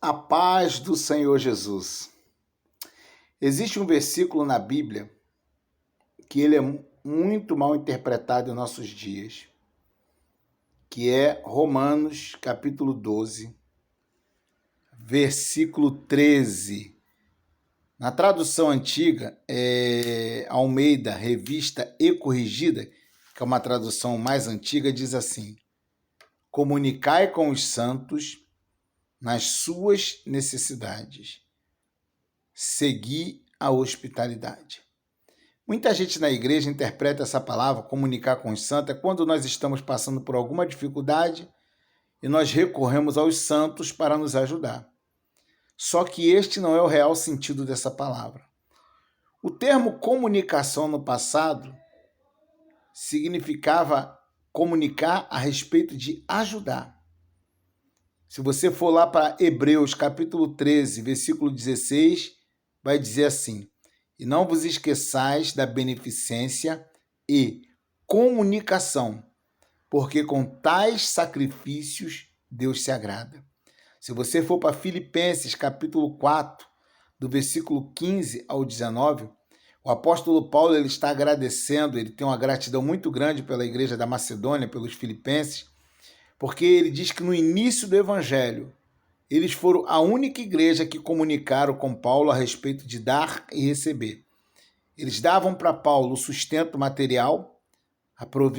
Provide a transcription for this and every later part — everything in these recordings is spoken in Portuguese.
A paz do Senhor Jesus. Existe um versículo na Bíblia que ele é muito mal interpretado em nossos dias, que é Romanos, capítulo 12, versículo 13. Na tradução antiga, Almeida, Revista e Corrigida, que é uma tradução mais antiga, diz assim: comunicai com os santos nas suas necessidades. Segui a hospitalidade. Muita gente na igreja interpreta essa palavra, comunicar com os santos, quando nós estamos passando por alguma dificuldade e nós recorremos aos santos para nos ajudar. Só que este não é o real sentido dessa palavra. O termo comunicação no passado significava comunicar a respeito de ajudar. Se você for lá para Hebreus capítulo 13, versículo 16, vai dizer assim: e não vos esqueçais da beneficência e comunicação, porque com tais sacrifícios Deus se agrada. Se você for para Filipenses capítulo 4, do versículo 15 ao 19, o apóstolo Paulo ele está agradecendo, ele tem uma gratidão muito grande pela igreja da Macedônia, pelos filipenses, porque ele diz que no início do evangelho, eles foram a única igreja que comunicaram com Paulo a respeito de dar e receber. Eles davam para Paulo o sustento material,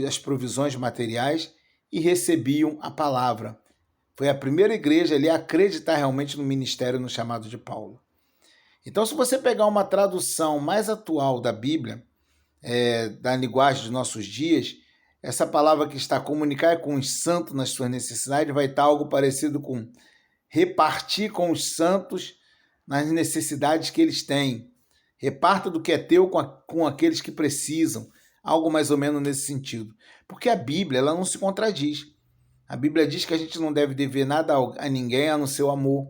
as provisões materiais, e recebiam a palavra. Foi a primeira igreja ali a acreditar realmente no ministério, no chamado de Paulo. Então, se você pegar uma tradução mais atual da Bíblia, da linguagem dos nossos dias, essa palavra que está comunicar com os santos nas suas necessidades vai estar algo parecido com repartir com os santos nas necessidades que eles têm. Reparta do que é teu com aqueles que precisam. Algo mais ou menos nesse sentido. Porque a Bíblia ela não se contradiz. A Bíblia diz que a gente não deve dever nada a ninguém a não ser o amor.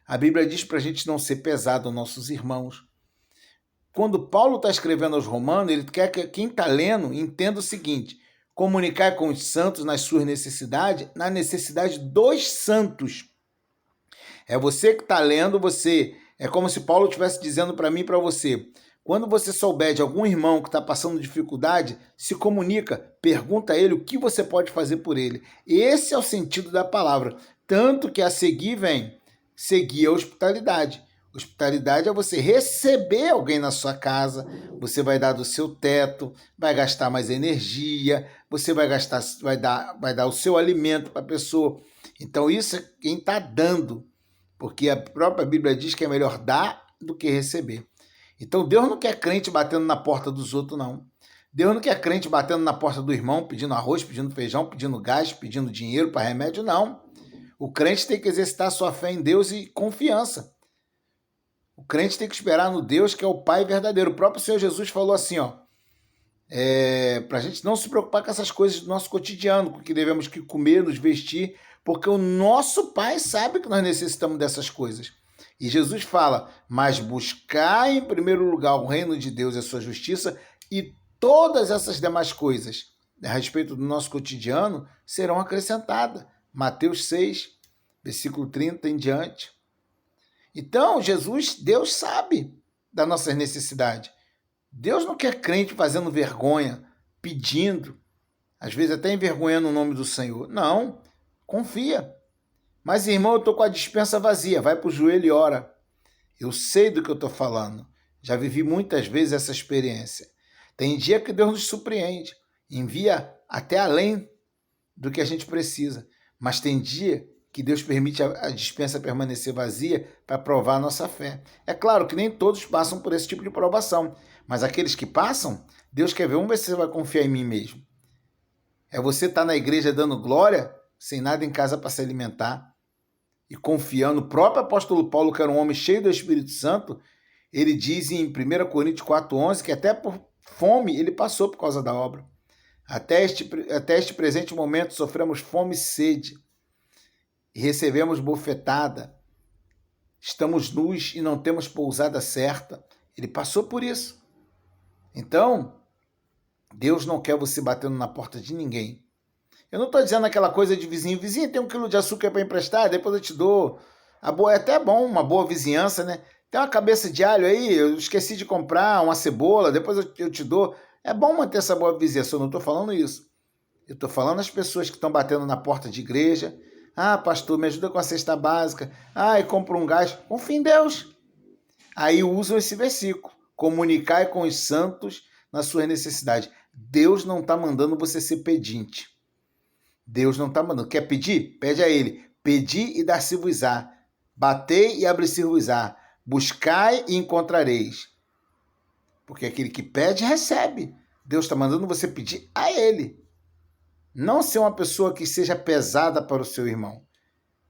A Bíblia diz para a gente não ser pesado aos nossos irmãos. Quando Paulo está escrevendo aos Romanos, ele quer que quem está lendo entenda o seguinte: comunicar com os santos nas suas necessidades, na necessidade dos santos. É você que está lendo, é como se Paulo estivesse dizendo para mim e para você: quando você souber de algum irmão que está passando dificuldade, se comunica, pergunta a ele o que você pode fazer por ele. Esse é o sentido da palavra. Tanto que a seguir vem seguir a hospitalidade. Hospitalidade é você receber alguém na sua casa, você vai dar do seu teto, vai gastar mais energia, você vai dar o seu alimento para a pessoa. Então isso é quem está dando, porque a própria Bíblia diz que é melhor dar do que receber. Então Deus não quer crente batendo na porta dos outros, não. Deus não quer crente batendo na porta do irmão, pedindo arroz, pedindo feijão, pedindo gás, pedindo dinheiro para remédio, não. O crente tem que exercitar sua fé em Deus e confiança. O crente tem que esperar no Deus que é o Pai verdadeiro. O próprio Senhor Jesus falou assim, para a gente não se preocupar com essas coisas do nosso cotidiano, com o que devemos que comer, nos vestir, porque o nosso Pai sabe que nós necessitamos dessas coisas. E Jesus fala: mas buscar em primeiro lugar o reino de Deus e a sua justiça, e todas essas demais coisas a respeito do nosso cotidiano serão acrescentadas. Mateus 6, versículo 30 em diante. Então, Deus sabe das nossas necessidades. Deus não quer crente fazendo vergonha, pedindo, às vezes até envergonhando o nome do Senhor. Não, confia. Mas, irmão, eu estou com a despensa vazia. Vai para o joelho e ora. Eu sei do que eu estou falando. Já vivi muitas vezes essa experiência. Tem dia que Deus nos surpreende. Envia até além do que a gente precisa. Mas tem dia que Deus permite a despensa permanecer vazia para provar a nossa fé. É claro que nem todos passam por esse tipo de provação. Mas aqueles que passam, Deus quer ver. Vamos ver se você vai confiar em mim mesmo. É você estar na igreja dando glória, sem nada em casa para se alimentar, e confiando. O próprio apóstolo Paulo, que era um homem cheio do Espírito Santo, ele diz em 1 Coríntios 4,11 que até por fome ele passou por causa da obra. Até este presente momento sofremos fome e sede, e recebemos bofetada, estamos nus e não temos pousada certa. Ele passou por isso. Então, Deus não quer você batendo na porta de ninguém. Eu não estou dizendo aquela coisa de vizinho, tem 1 quilo de açúcar para emprestar, depois eu te dou. É até bom, uma boa vizinhança, né? Tem uma cabeça de alho aí, eu esqueci de comprar uma cebola, depois eu te dou. É bom manter essa boa vizinhança, eu não estou falando isso. Eu estou falando as pessoas que estão batendo na porta de igreja. Ah, pastor, me ajuda com a cesta básica. Ah, e compra um gás. Confia em Deus. Aí usam esse versículo. Comunicai com os santos nas suas necessidades. Deus não está mandando você ser pedinte. Deus não está mandando. Quer pedir? Pede a Ele. Pedi e dar-se-vos-á. Batei e abrir-se-vos-á. Buscai e encontrareis. Porque aquele que pede, recebe. Deus está mandando você pedir a Ele. Não ser uma pessoa que seja pesada para o seu irmão.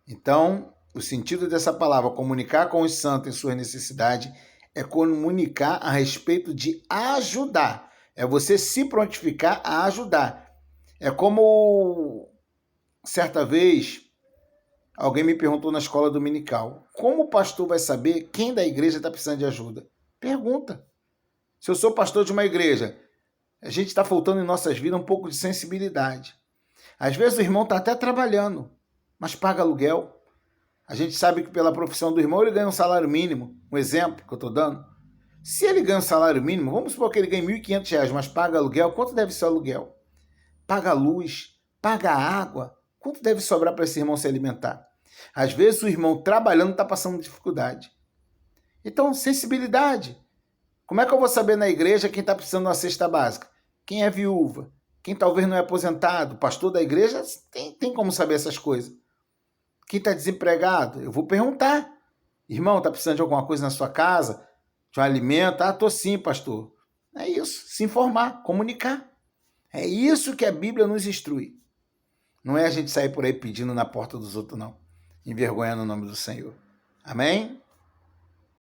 Então, o sentido dessa palavra, comunicar com os santos em suas necessidades, é comunicar a respeito de ajudar. É você se prontificar a ajudar. É como, certa vez, alguém me perguntou na escola dominical, como o pastor vai saber quem da igreja está precisando de ajuda? Pergunta. Se eu sou pastor de uma igreja, a gente está faltando em nossas vidas um pouco de sensibilidade. Às vezes o irmão está até trabalhando, mas paga aluguel. A gente sabe que pela profissão do irmão ele ganha um salário mínimo. Um exemplo que eu estou dando. Se ele ganha um salário mínimo, vamos supor que ele ganhe R$ 1.500, mas paga aluguel, quanto deve ser o aluguel? Paga a luz, paga a água, quanto deve sobrar para esse irmão se alimentar? Às vezes o irmão trabalhando está passando dificuldade. Então, sensibilidade. Como é que eu vou saber na igreja quem está precisando de uma cesta básica? Quem é viúva? Quem talvez não é aposentado? O pastor da igreja tem como saber essas coisas. Quem está desempregado? Eu vou perguntar. Irmão, está precisando de alguma coisa na sua casa? De um alimento? Ah, estou sim, pastor. É isso, se informar, comunicar. É isso que a Bíblia nos instrui. Não é a gente sair por aí pedindo na porta dos outros, não. Envergonhando o nome do Senhor. Amém?